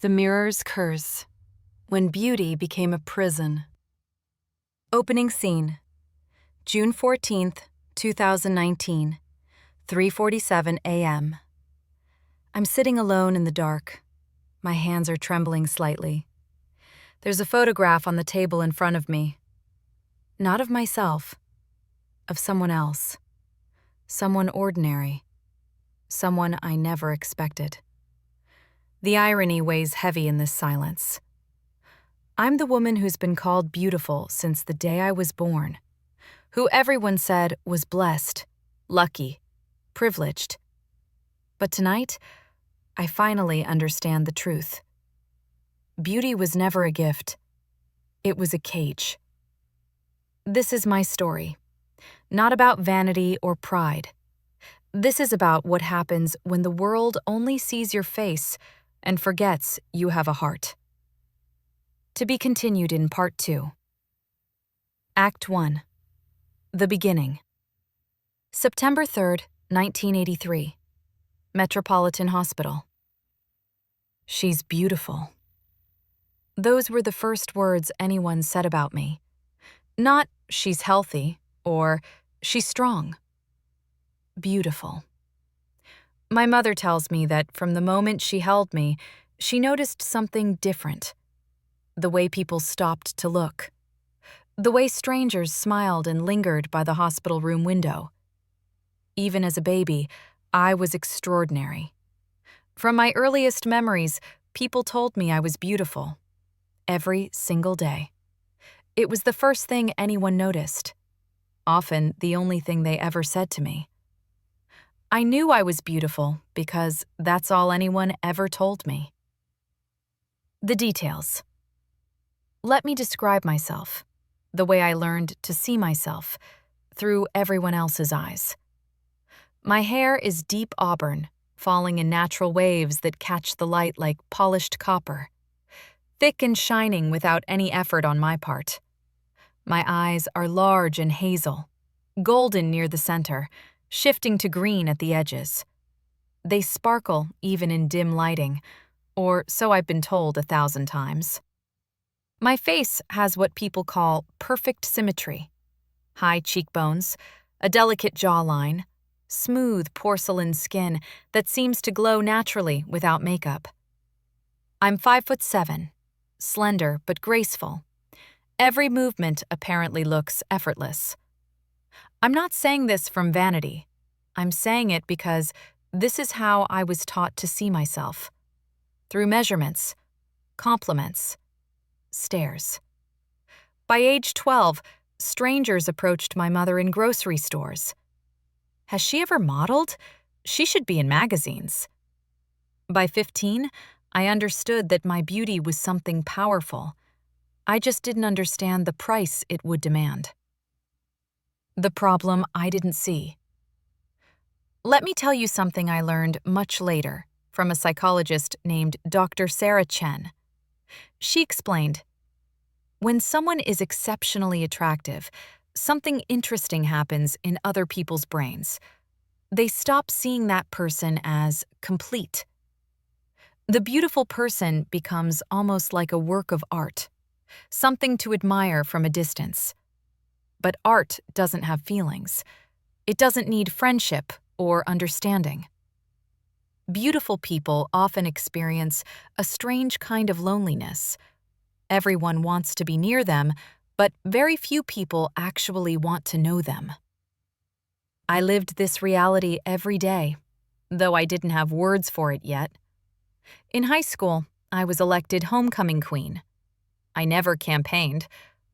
The Mirror's Curse, When Beauty Became a Prison. Opening scene, June 14th, 2019, 3:47 a.m. I'm sitting alone in the dark. My hands are trembling slightly. There's a photograph on the table in front of me. Not of myself, of someone else. Someone ordinary. Someone I never expected. The irony weighs heavy in this silence. I'm the woman who's been called beautiful since the day I was born, who everyone said was blessed, lucky, privileged. But tonight, I finally understand the truth. Beauty was never a gift. It was a cage. This is my story, not about vanity or pride. This is about what happens when the world only sees your face and forgets you have a heart. To be continued in Part 2. Act 1. The Beginning. September 3rd, 1983. Metropolitan Hospital. She's beautiful. Those were the first words anyone said about me. Not, she's healthy, or she's strong. Beautiful. My mother tells me that from the moment she held me, she noticed something different. The way people stopped to look. The way strangers smiled and lingered by the hospital room window. Even as a baby, I was extraordinary. From my earliest memories, people told me I was beautiful. Every single day. It was the first thing anyone noticed. Often the only thing they ever said to me. I knew I was beautiful because that's all anyone ever told me. The details. Let me describe myself, the way I learned to see myself, through everyone else's eyes. My hair is deep auburn, falling in natural waves that catch the light like polished copper. Thick and shining without any effort on my part. My eyes are large and hazel, golden near the center, shifting to green at the edges. They sparkle even in dim lighting, or so I've been told 1,000 times. My face has what people call perfect symmetry. High cheekbones, a delicate jawline, smooth porcelain skin that seems to glow naturally without makeup. I'm 5'7", slender but graceful. Every movement apparently looks effortless. I'm not saying this from vanity. I'm saying it because this is how I was taught to see myself. Through measurements, compliments, stares. By age 12, strangers approached my mother in grocery stores. Has she ever modeled? She should be in magazines. By 15, I understood that my beauty was something powerful. I just didn't understand the price it would demand. The problem I didn't see. Let me tell you something I learned much later from a psychologist named Dr. Sarah Chen. She explained, when someone is exceptionally attractive, something interesting happens in other people's brains. They stop seeing that person as complete. The beautiful person becomes almost like a work of art, something to admire from a distance. But art doesn't have feelings. It doesn't need friendship or understanding. Beautiful people often experience a strange kind of loneliness. Everyone wants to be near them, but very few people actually want to know them. I lived this reality every day, though I didn't have words for it yet. In high school, I was elected homecoming queen. I never campaigned.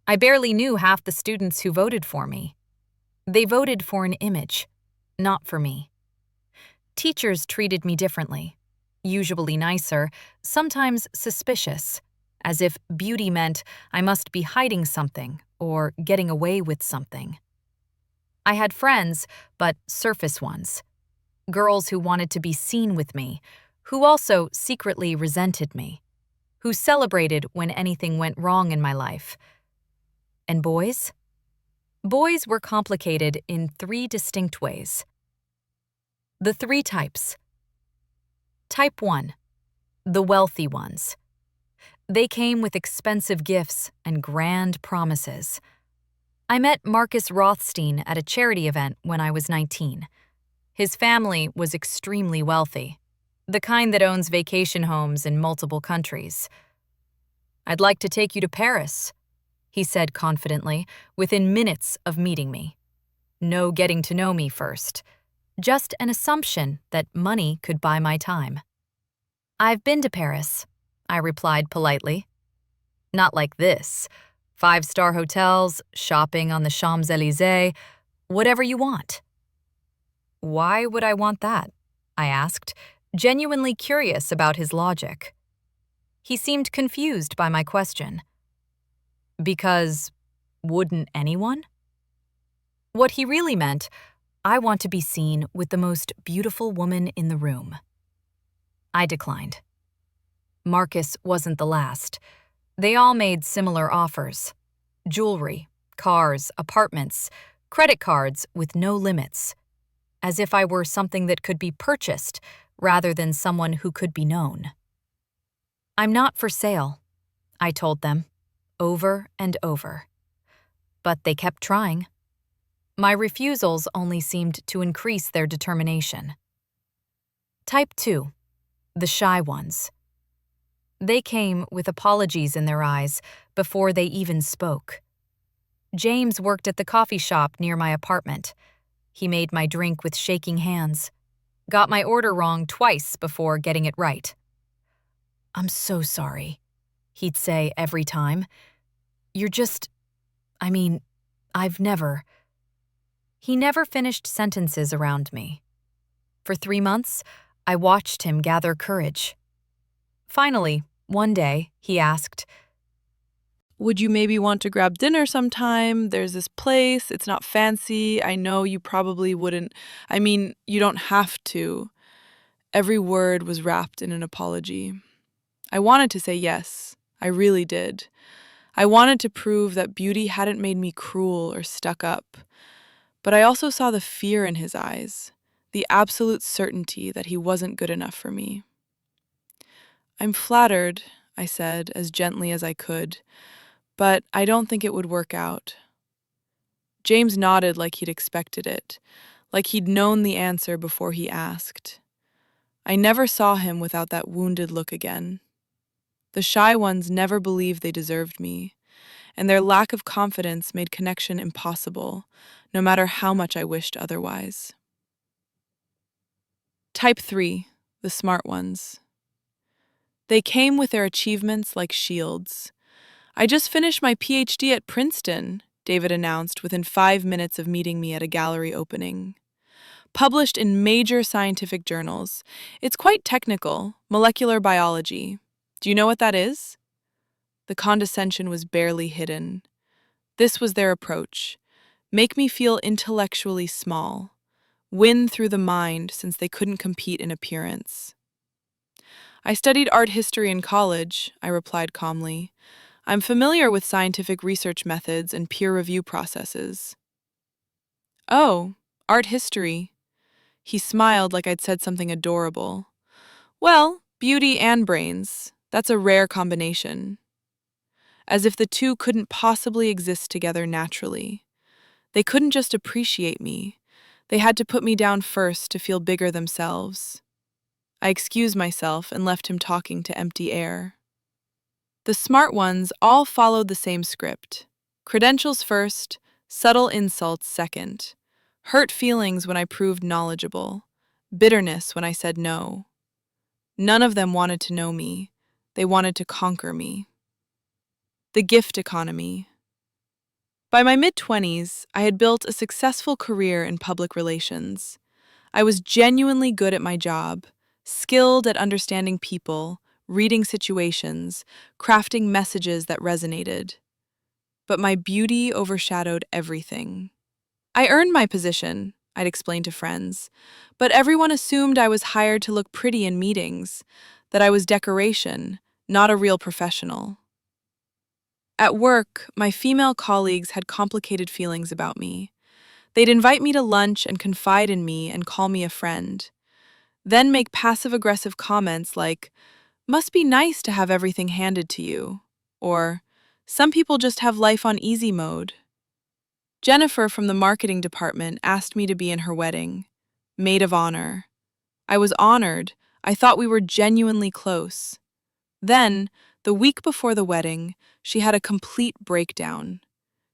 I barely knew half the students who voted for me. They voted for an image, not for me. Teachers treated me differently, usually nicer, sometimes suspicious, as if beauty meant I must be hiding something or getting away with something. I had friends, but surface ones. Girls who wanted to be seen with me, who also secretly resented me, who celebrated when anything went wrong in my life. And boys? Boys were complicated in 3 distinct ways. The 3 types. Type 1. The wealthy ones. They came with expensive gifts and grand promises. I met Marcus Rothstein at a charity event when I was 19. His family was extremely wealthy, the kind that owns vacation homes in multiple countries. "I'd like to take you to Paris," he said confidently, within minutes of meeting me. No getting to know me first, just an assumption that money could buy my time. "I've been to Paris," I replied politely. "Not like this. 5-star hotels, shopping on the Champs-Élysées, whatever you want." "Why would I want that?" I asked, genuinely curious about his logic. He seemed confused by my question. "Because wouldn't anyone?" What he really meant, "I want to be seen with the most beautiful woman in the room." I declined. Marcus wasn't the last. They all made similar offers: jewelry, cars, apartments, credit cards with no limits, as if I were something that could be purchased rather than someone who could be known. "I'm not for sale," I told them, over and over. But they kept trying. My refusals only seemed to increase their determination. Type 2, the shy ones. They came with apologies in their eyes before they even spoke. James worked at the coffee shop near my apartment. He made my drink with shaking hands, got my order wrong twice before getting it right. "I'm so sorry," he'd say every time. I've never." He never finished sentences around me. For 3 months, I watched him gather courage. Finally, one day, he asked, "Would you maybe want to grab dinner sometime? There's this place. It's not fancy. I know you probably wouldn't. You don't have to." Every word was wrapped in an apology. I wanted to say yes. I really did. I wanted to prove that beauty hadn't made me cruel or stuck up. But I also saw the fear in his eyes, the absolute certainty that he wasn't good enough for me. "I'm flattered," I said as gently as I could, "but I don't think it would work out." James nodded like he'd expected it, like he'd known the answer before he asked. I never saw him without that wounded look again. The shy ones never believed they deserved me, and their lack of confidence made connection impossible, no matter how much I wished otherwise. Type 3, the smart ones. They came with their achievements like shields. "I just finished my PhD at Princeton," David announced within 5 minutes of meeting me at a gallery opening. "Published in major scientific journals. It's quite technical, molecular biology. Do you know what that is?" The condescension was barely hidden. This was their approach: make me feel intellectually small, win through the mind since they couldn't compete in appearance. "I studied art history in college," I replied calmly. "I'm familiar with scientific research methods and peer review processes." "Oh, art history." He smiled like I'd said something adorable. "Well, beauty and brains. That's a rare combination." As if the two couldn't possibly exist together naturally. They couldn't just appreciate me. They had to put me down first to feel bigger themselves. I excused myself and left him talking to empty air. The smart ones all followed the same script. Credentials first, subtle insults second. Hurt feelings when I proved knowledgeable. Bitterness when I said no. None of them wanted to know me. They wanted to conquer me. The gift economy. By my mid-20s, I had built a successful career in public relations. I was genuinely good at my job, skilled at understanding people, reading situations, crafting messages that resonated. But my beauty overshadowed everything. I earned my position, I'd explain to friends, but everyone assumed I was hired to look pretty in meetings, that I was decoration, not a real professional. At work, my female colleagues had complicated feelings about me. They'd invite me to lunch and confide in me and call me a friend. Then make passive-aggressive comments like, Must be nice to have everything handed to you. Or, some people just have life on easy mode. Jennifer from the marketing department asked me to be in her wedding. Maid of honor. I was honored. I thought we were genuinely close. Then, the week before the wedding, she had a complete breakdown.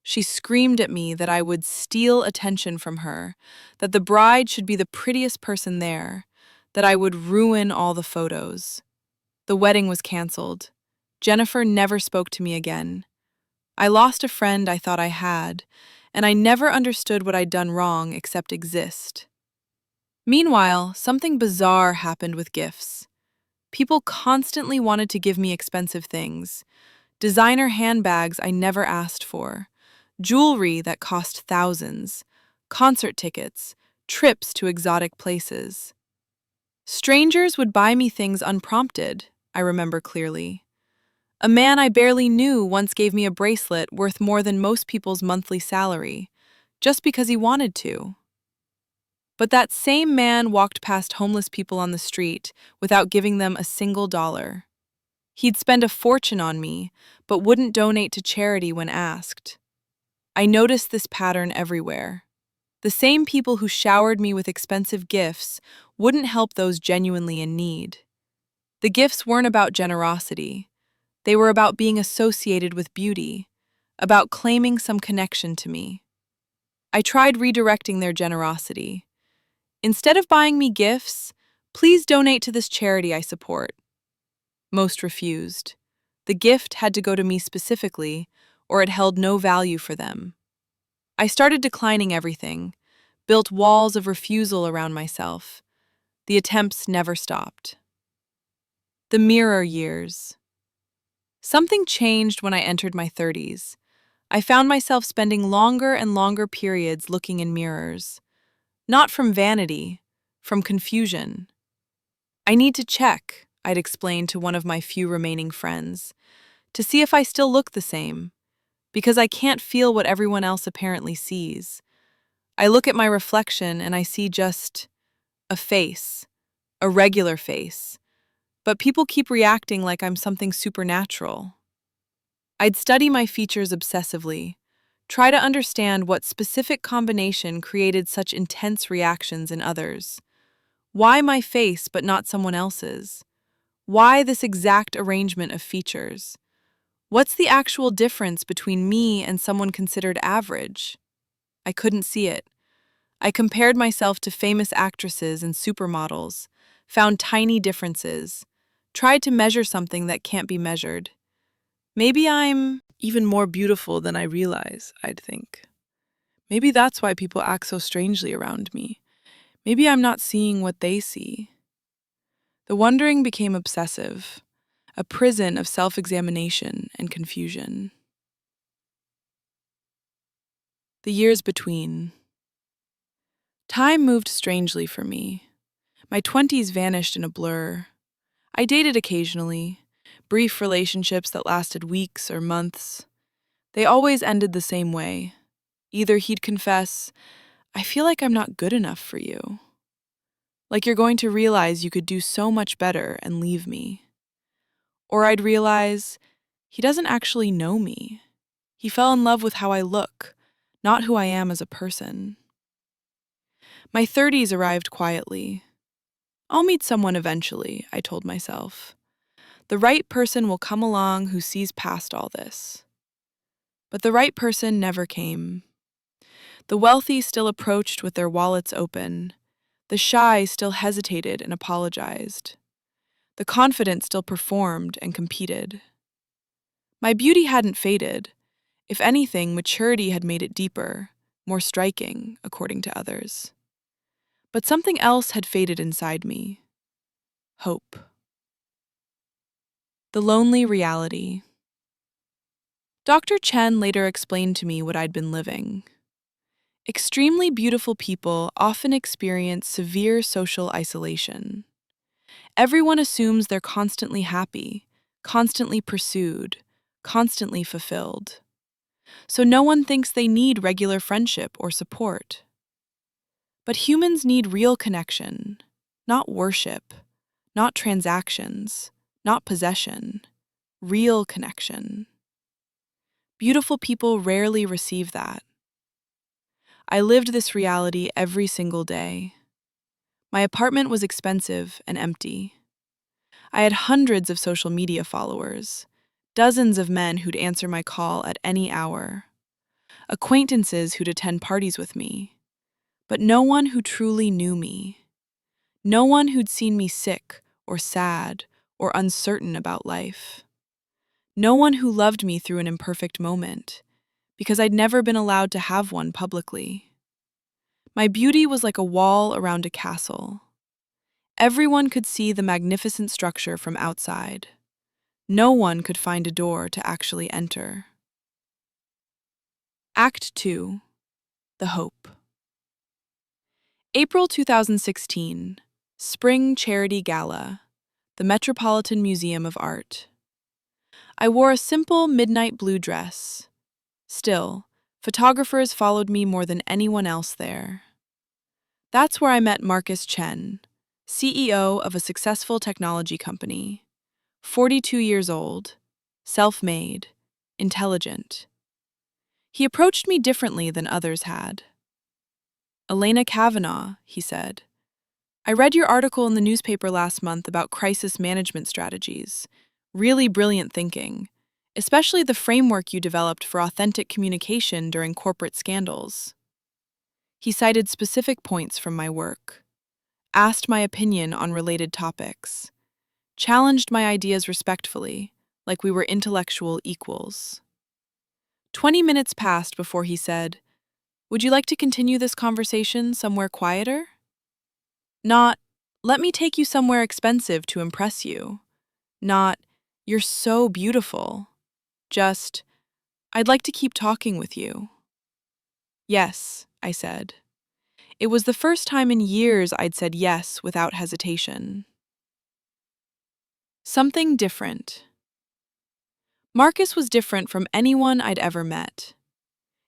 She screamed at me that I would steal attention from her, that the bride should be the prettiest person there, that I would ruin all the photos. The wedding was canceled. Jennifer never spoke to me again. I lost a friend I thought I had, and I never understood what I'd done wrong except exist. Meanwhile, something bizarre happened with gifts. People constantly wanted to give me expensive things. Designer handbags I never asked for, jewelry that cost thousands, concert tickets, trips to exotic places. Strangers would buy me things unprompted, I remember clearly. A man I barely knew once gave me a bracelet worth more than most people's monthly salary, just because he wanted to. But that same man walked past homeless people on the street without giving them a single dollar. He'd spend a fortune on me, but wouldn't donate to charity when asked. I noticed this pattern everywhere. The same people who showered me with expensive gifts wouldn't help those genuinely in need. The gifts weren't about generosity. They were about being associated with beauty, about claiming some connection to me. I tried redirecting their generosity. Instead of buying me gifts, please donate to this charity I support. Most refused. The gift had to go to me specifically, or it held no value for them. I started declining everything, built walls of refusal around myself. The attempts never stopped. The mirror years. Something changed when I entered my 30s. I found myself spending longer and longer periods looking in mirrors. Not from vanity, from confusion. I need to check, I'd explain to one of my few remaining friends, to see if I still look the same, because I can't feel what everyone else apparently sees. I look at my reflection and I see just a face, a regular face, but people keep reacting like I'm something supernatural. I'd study my features obsessively, try to understand what specific combination created such intense reactions in others. Why my face but not someone else's? Why this exact arrangement of features? What's the actual difference between me and someone considered average? I couldn't see it. I compared myself to famous actresses and supermodels, found tiny differences, tried to measure something that can't be measured. Maybe I'm even more beautiful than I realize, I'd think. Maybe that's why people act so strangely around me. Maybe I'm not seeing what they see. The wondering became obsessive, a prison of self-examination and confusion. The years between. Time moved strangely for me. My 20s vanished in a blur. I dated occasionally, brief relationships that lasted weeks or months. They always ended the same way. Either he'd confess, "I feel like I'm not good enough for you." Like you're going to realize you could do so much better and leave me. Or I'd realize, he doesn't actually know me. He fell in love with how I look, not who I am as a person. My 30s arrived quietly. I'll meet someone eventually, I told myself. The right person will come along who sees past all this. But the right person never came. The wealthy still approached with their wallets open. The shy still hesitated and apologized. The confident still performed and competed. My beauty hadn't faded. If anything, maturity had made it deeper, more striking, according to others. But something else had faded inside me. Hope. The lonely reality. Dr. Chen later explained to me what I'd been living. Extremely beautiful people often experience severe social isolation. Everyone assumes they're constantly happy, constantly pursued, constantly fulfilled. So no one thinks they need regular friendship or support. But humans need real connection, not worship, not transactions, not possession, real connection. Beautiful people rarely receive that. I lived this reality every single day. My apartment was expensive and empty. I had hundreds of social media followers, dozens of men who'd answer my call at any hour, acquaintances who'd attend parties with me, but no one who truly knew me. No one who'd seen me sick or sad or uncertain about life. No one who loved me through an imperfect moment, because I'd never been allowed to have one publicly. My beauty was like a wall around a castle. Everyone could see the magnificent structure from outside. No one could find a door to actually enter. Act 2. The Hope. April 2016. Spring Charity Gala, the Metropolitan Museum of Art. I wore a simple midnight blue dress. Still, photographers followed me more than anyone else there. That's where I met Marcus Chen, CEO of a successful technology company, 42 years old, self-made, intelligent. He approached me differently than others had. "Elena Kavanagh," he said, "I read your article in the newspaper last month about crisis management strategies. Really brilliant thinking, especially the framework you developed for authentic communication during corporate scandals." He cited specific points from my work, asked my opinion on related topics, challenged my ideas respectfully, like we were intellectual equals. 20 minutes passed before he said, "Would you like to continue this conversation somewhere quieter?" Not, "Let me take you somewhere expensive to impress you." Not, "You're so beautiful." Just, "I'd like to keep talking with you." "Yes," I said. It was the first time in years I'd said yes without hesitation. Something different. Marcus was different from anyone I'd ever met.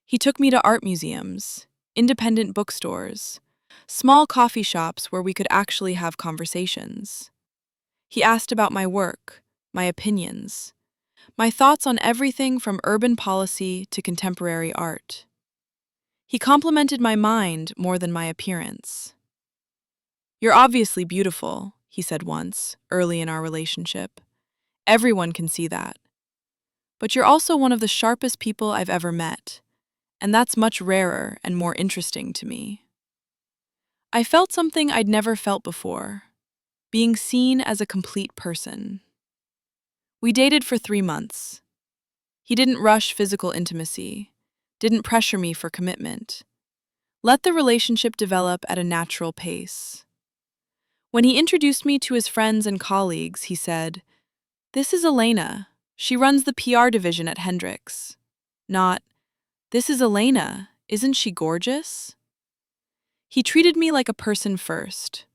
He took me to art museums, independent bookstores, small coffee shops where we could actually have conversations. He asked about my work, my opinions, my thoughts on everything from urban policy to contemporary art. He complimented my mind more than my appearance. "You're obviously beautiful," he said once, early in our relationship. "Everyone can see that. But you're also one of the sharpest people I've ever met, and that's much rarer and more interesting to me." I felt something I'd never felt before, being seen as a complete person. We dated for 3 months. He didn't rush physical intimacy, didn't pressure me for commitment. Let the relationship develop at a natural pace. When he introduced me to his friends and colleagues, he said, "This is Elena. She runs the PR division at Hendrix." Not, "This is Elena. Isn't she gorgeous?" He treated me like a person first.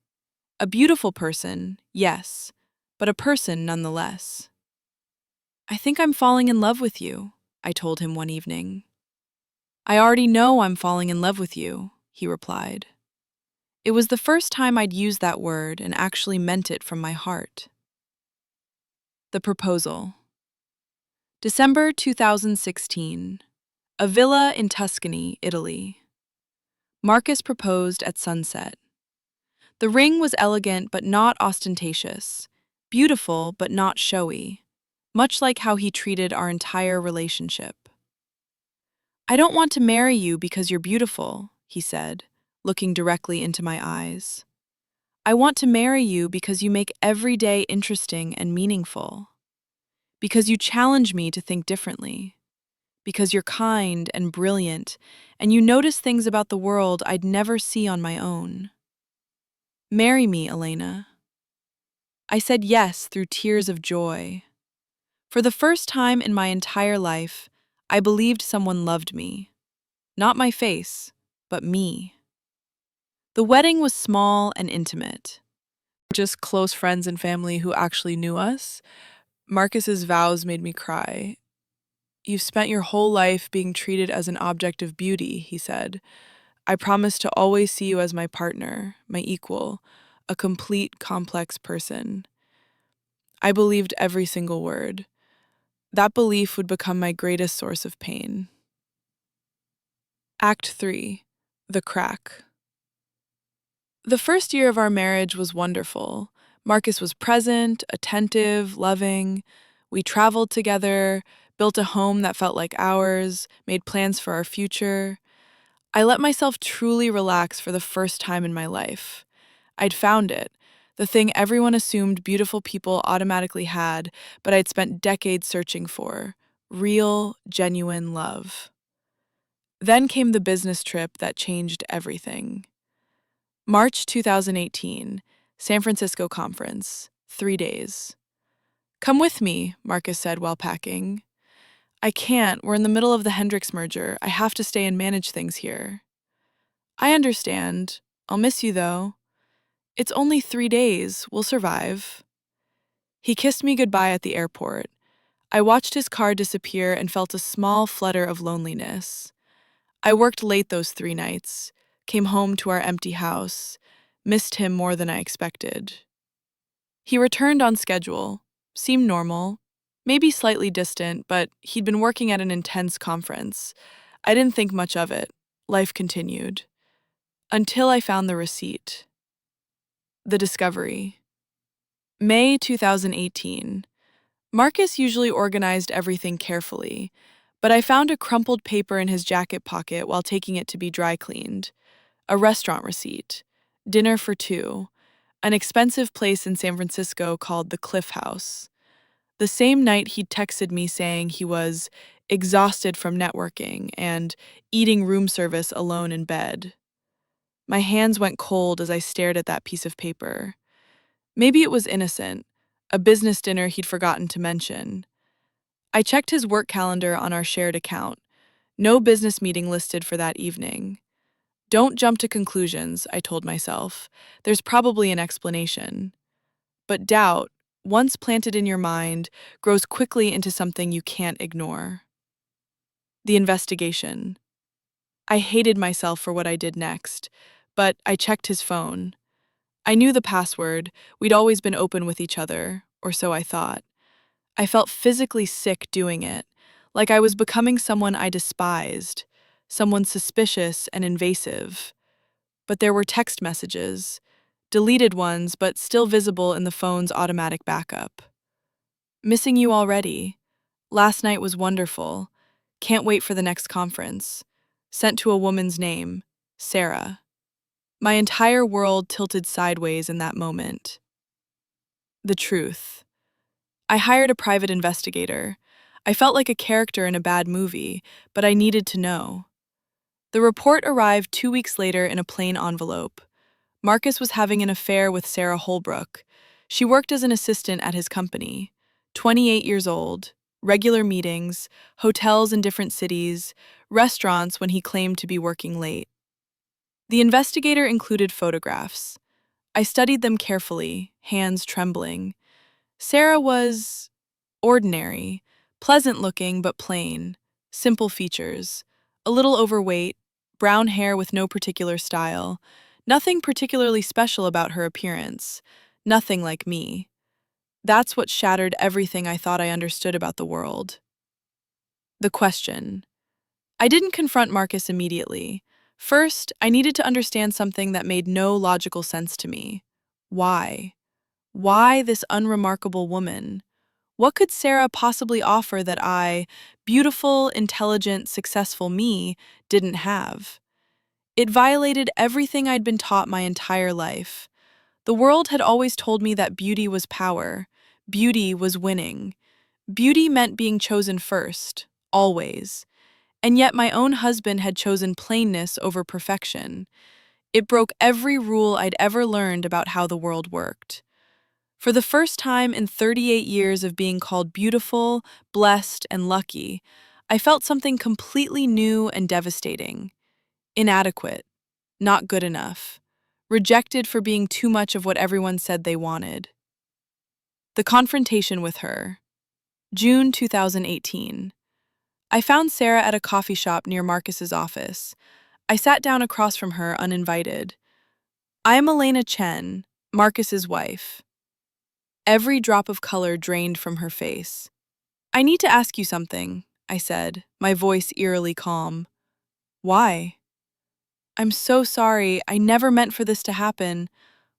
A beautiful person, yes, but a person nonetheless. "I think I'm falling in love with you," I told him one evening. "I already know I'm falling in love with you," he replied. It was the first time I'd used that word and actually meant it from my heart. The proposal. December 2016. A villa in Tuscany, Italy. Marcus proposed at sunset. The ring was elegant but not ostentatious, beautiful but not showy, much like how he treated our entire relationship. "I don't want to marry you because you're beautiful," he said, looking directly into my eyes. "I want to marry you because you make every day interesting and meaningful. Because you challenge me to think differently. Because you're kind and brilliant, and you notice things about the world I'd never see on my own. Marry me, Elena." I said yes through tears of joy. For the first time in my entire life, I believed someone loved me. Not my face, but me. The wedding was small and intimate. Just close friends and family who actually knew us. Marcus's vows made me cry. "You've spent your whole life being treated as an object of beauty," he said. "I promise to always see you as my partner, my equal, a complete, complex person." I believed every single word. That belief would become my greatest source of pain. Act 3. The Crack. The first year of our marriage was wonderful. Marcus was present, attentive, loving. We traveled together, built a home that felt like ours, made plans for our future. I let myself truly relax for the first time in my life. I'd found it, the thing everyone assumed beautiful people automatically had, but I'd spent decades searching for: real, genuine love. Then came the business trip that changed everything. March 2018, San Francisco conference, 3 days. Come with me, Marcus said while packing. I can't, we're in the middle of the Hendrix merger. I have to stay and manage things here. I understand. I'll miss you though. It's only 3 days, we'll survive. He kissed me goodbye at the airport. I watched his car disappear and felt a small flutter of loneliness. I worked late those 3 nights, came home to our empty house, missed him more than I expected. He returned on schedule, seemed normal, maybe slightly distant, but he'd been working at an intense conference. I didn't think much of it. Life continued. Until I found the receipt. The discovery. May 2018. Marcus usually organized everything carefully, but I found a crumpled paper in his jacket pocket while taking it to be dry cleaned. A restaurant receipt. Dinner for 2. An expensive place in San Francisco called the Cliff House. The same night he'd texted me saying he was exhausted from networking and eating room service alone in bed. My hands went cold as I stared at that piece of paper. Maybe it was innocent, a business dinner he'd forgotten to mention. I checked his work calendar on our shared account. No business meeting listed for that evening. Don't jump to conclusions, I told myself. There's probably an explanation. But doubt, once planted in your mind, grows quickly into something you can't ignore. The investigation. I hated myself for what I did next, but I checked his phone. I knew the password. We'd always been open with each other, or so I thought. I felt physically sick doing it, like I was becoming someone I despised, someone suspicious and invasive. But there were text messages, deleted ones but still visible in the phone's automatic backup. Missing you already. Last night was wonderful. Can't wait for the next conference. Sent to a woman's name, Sarah. My entire world tilted sideways in that moment. The truth. I hired a private investigator. I felt like a character in a bad movie, but I needed to know. The report arrived 2 weeks later in a plain envelope. Marcus was having an affair with Sarah Holbrook. She worked as an assistant at his company. 28 years old, regular meetings, hotels in different cities, restaurants when he claimed to be working late. The investigator included photographs. I studied them carefully, hands trembling. Sarah was ordinary, pleasant-looking but plain, simple features, a little overweight, brown hair with no particular style, nothing particularly special about her appearance, nothing like me. That's what shattered everything I thought I understood about the world. The question. I didn't confront Marcus immediately. First, I needed to understand something that made no logical sense to me. Why? Why this unremarkable woman? What could Sarah possibly offer that I, beautiful, intelligent, successful me, didn't have? It violated everything I'd been taught my entire life. The world had always told me that beauty was power. Beauty was winning. Beauty meant being chosen first, always. And yet my own husband had chosen plainness over perfection. It broke every rule I'd ever learned about how the world worked. For the first time in 38 years of being called beautiful, blessed, and lucky, I felt something completely new and devastating. Inadequate. Not good enough. Rejected for being too much of what everyone said they wanted. The confrontation with her. June 2018. I found Sarah at a coffee shop near Marcus's office. I sat down across from her uninvited. I am Elena Chen, Marcus's wife. Every drop of color drained from her face. "I need to ask you something," I said, my voice eerily calm. "Why?" "I'm so sorry. I never meant for this to happen."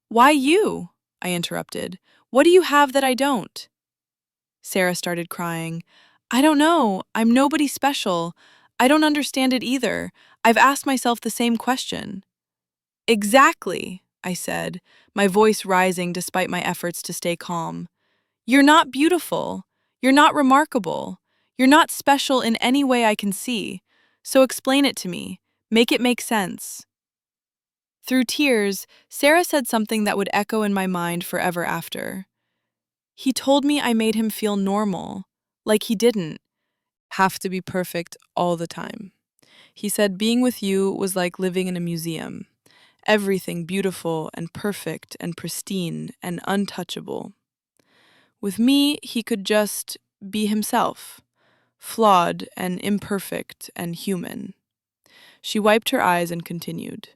"Why you?" I interrupted. "What do you have that I don't?" Sarah started crying. "I don't know. I'm nobody special. I don't understand it either. I've asked myself the same question." "Exactly," I said, my voice rising despite my efforts to stay calm. "You're not beautiful. You're not remarkable. You're not special in any way I can see. So explain it to me. Make it make sense." Through tears, Sarah said something that would echo in my mind forever after. "He told me I made him feel normal, like he didn't have to be perfect all the time. He said being with you was like living in a museum. Everything beautiful and perfect and pristine and untouchable. With me, he could just be himself, flawed and imperfect and human." She wiped her eyes and continued,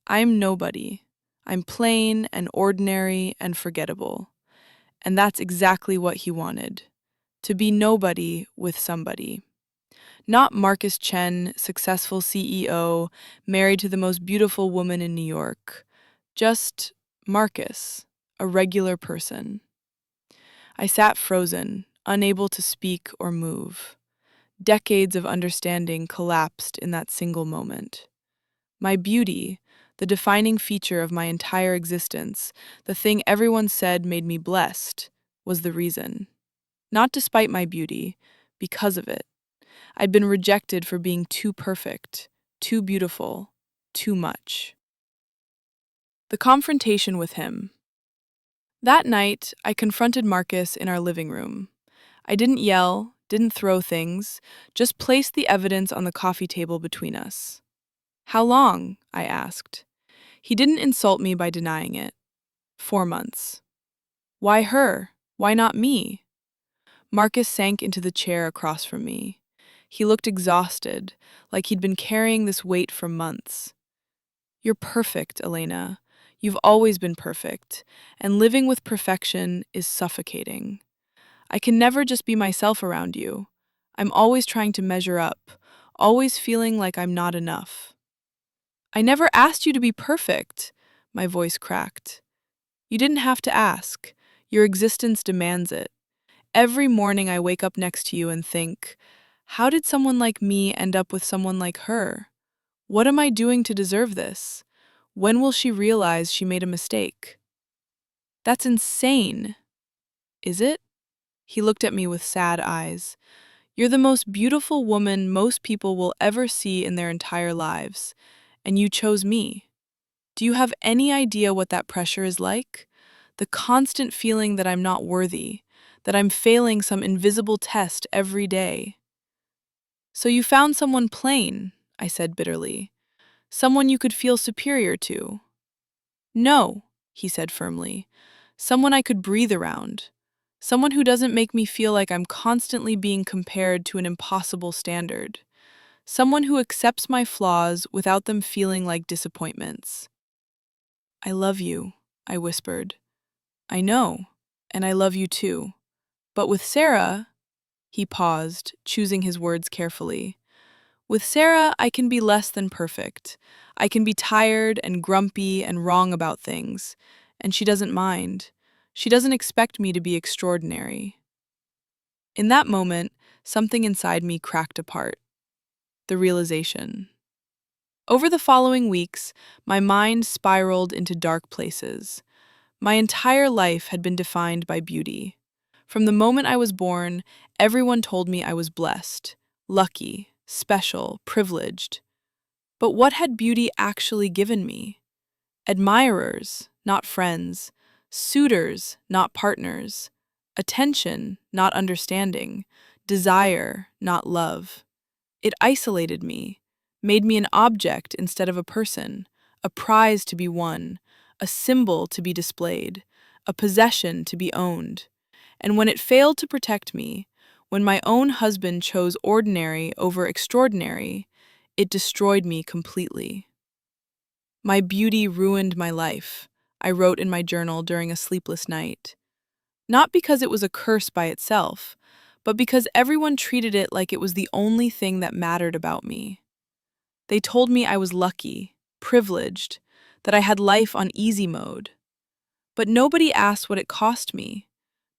"I'm nobody. I'm plain and ordinary and forgettable. And that's exactly what he wanted. To be nobody with somebody. Not Marcus Chen, successful CEO, married to the most beautiful woman in New York. Just Marcus, a regular person." I sat frozen, unable to speak or move. Decades of understanding collapsed in that single moment. My beauty, the defining feature of my entire existence, the thing everyone said made me blessed, was the reason. Not despite my beauty, because of it. I'd been rejected for being too perfect, too beautiful, too much. The confrontation with him. That night, I confronted Marcus in our living room. I didn't yell, didn't throw things, just placed the evidence on the coffee table between us. "How long?" I asked. He didn't insult me by denying it. 4 months. "Why her? Why not me?" Marcus sank into the chair across from me. He looked exhausted, like he'd been carrying this weight for months. "You're perfect, Elena. You've always been perfect, and living with perfection is suffocating. I can never just be myself around you. I'm always trying to measure up, always feeling like I'm not enough." "I never asked you to be perfect," my voice cracked. "You didn't have to ask. Your existence demands it. Every morning I wake up next to you and think, how did someone like me end up with someone like her? What am I doing to deserve this? When will she realize she made a mistake?" "That's insane." "Is it?" He looked at me with sad eyes. "You're the most beautiful woman most people will ever see in their entire lives, and you chose me. Do you have any idea what that pressure is like? The constant feeling that I'm not worthy, that I'm failing some invisible test every day." "So you found someone plain," I said bitterly. "Someone you could feel superior to." "No," he said firmly. "Someone I could breathe around. Someone who doesn't make me feel like I'm constantly being compared to an impossible standard. Someone who accepts my flaws without them feeling like disappointments." "I love you," I whispered. "I know, and I love you too. But with Sarah," he paused, choosing his words carefully. "With Sarah, I can be less than perfect. I can be tired and grumpy and wrong about things, and she doesn't mind. She doesn't expect me to be extraordinary." In that moment, something inside me cracked apart. The realization. Over the following weeks, my mind spiraled into dark places. My entire life had been defined by beauty. From the moment I was born, everyone told me I was blessed, lucky, special, privileged. But what had beauty actually given me? Admirers, not friends. Suitors, not partners. Attention, not understanding. Desire, not love. It isolated me, made me an object instead of a person, a prize to be won, a symbol to be displayed, a possession to be owned. And when it failed to protect me, when my own husband chose ordinary over extraordinary, it destroyed me completely. "My beauty ruined my life," I wrote in my journal during a sleepless night. Not because it was a curse by itself, but because everyone treated it like it was the only thing that mattered about me. They told me I was lucky, privileged, that I had life on easy mode. But nobody asked what it cost me.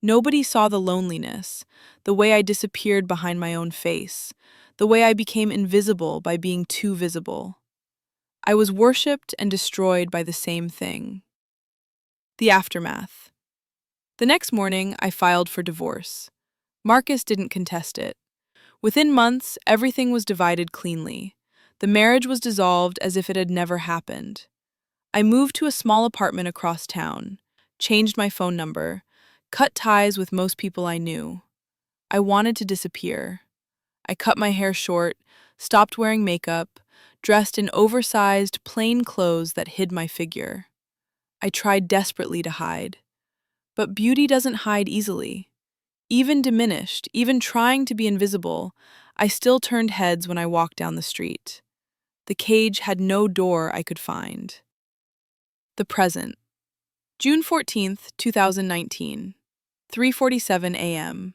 Nobody saw the loneliness, the way I disappeared behind my own face, the way I became invisible by being too visible. I was worshipped and destroyed by the same thing. The aftermath. The next morning, I filed for divorce. Marcus didn't contest it. Within months, everything was divided cleanly. The marriage was dissolved as if it had never happened. I moved to a small apartment across town, changed my phone number, cut ties with most people I knew. I wanted to disappear. I cut my hair short, stopped wearing makeup, dressed in oversized, plain clothes that hid my figure. I tried desperately to hide. But beauty doesn't hide easily. Even diminished, even trying to be invisible, I still turned heads when I walked down the street. The cage had no door I could find. The present. June 14th, 2019, 3:47 a.m.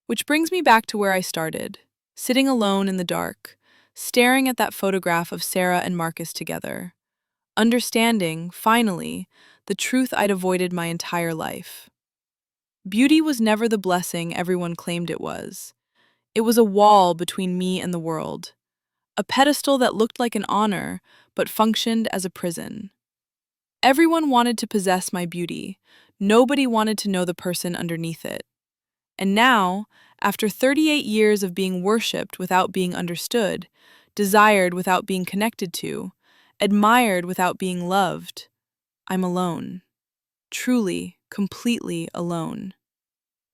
Which brings me back to where I started, sitting alone in the dark, staring at that photograph of Sarah and Marcus together, understanding, finally, the truth I'd avoided my entire life. Beauty was never the blessing everyone claimed it was. It was a wall between me and the world, a pedestal that looked like an honor but functioned as a prison. Everyone wanted to possess my beauty. Nobody wanted to know the person underneath it. And now, after 38 years of being worshipped without being understood, desired without being connected to, admired without being loved, I'm alone. Truly, completely alone.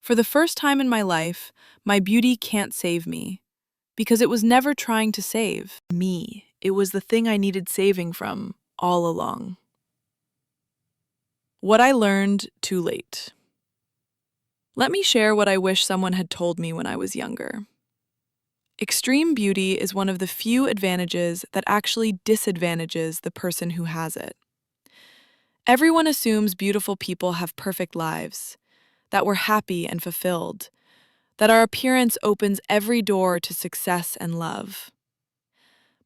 For the first time in my life, my beauty can't save me, because it was never trying to save me. It was the thing I needed saving from all along. What I learned too late. Let me share what I wish someone had told me when I was younger. Extreme beauty is one of the few advantages that actually disadvantages the person who has it. Everyone assumes beautiful people have perfect lives, that we're happy and fulfilled, that our appearance opens every door to success and love.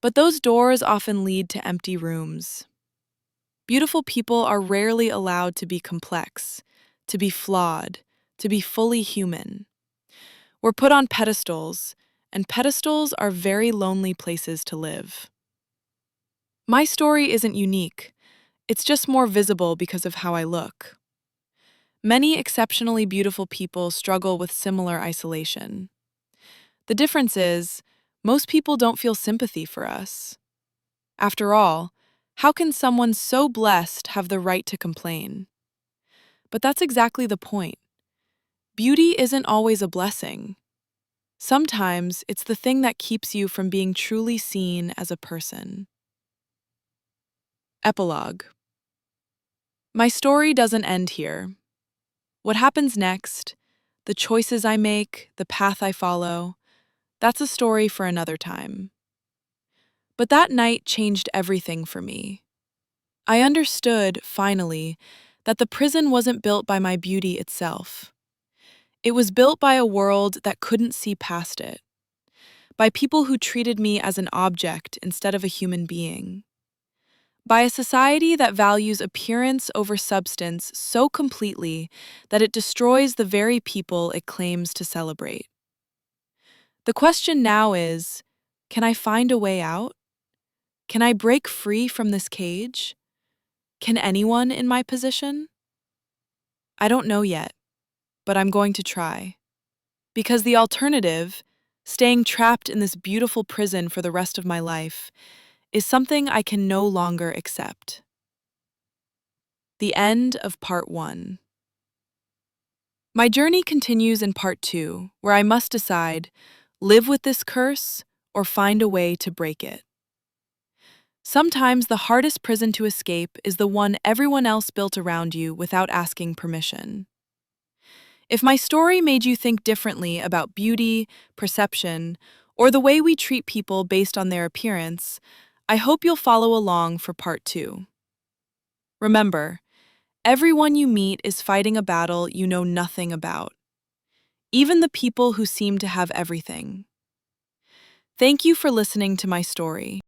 But those doors often lead to empty rooms. Beautiful people are rarely allowed to be complex, to be flawed, to be fully human. We're put on pedestals, and pedestals are very lonely places to live. My story isn't unique. It's just more visible because of how I look. Many exceptionally beautiful people struggle with similar isolation. The difference is, most people don't feel sympathy for us. After all, how can someone so blessed have the right to complain? But that's exactly the point. Beauty isn't always a blessing. Sometimes it's the thing that keeps you from being truly seen as a person. Epilogue. My story doesn't end here. What happens next, the choices I make, the path I follow, that's a story for another time. But that night changed everything for me. I understood, finally, that the prison wasn't built by my beauty itself. It was built by a world that couldn't see past it, by people who treated me as an object instead of a human being, by a society that values appearance over substance so completely that it destroys the very people it claims to celebrate. The question now is, can I find a way out? Can I break free from this cage? Can anyone in my position? I don't know yet, but I'm going to try. Because the alternative, staying trapped in this beautiful prison for the rest of my life, is something I can no longer accept. The end of part 1. My journey continues in part 2, where I must decide, live with this curse or find a way to break it. Sometimes the hardest prison to escape is the one everyone else built around you without asking permission. If my story made you think differently about beauty, perception, or the way we treat people based on their appearance, I hope you'll follow along for part 2. Remember, Everyone you meet is fighting a battle you know nothing about, even the people who seem to have everything. Thank you for listening to my story.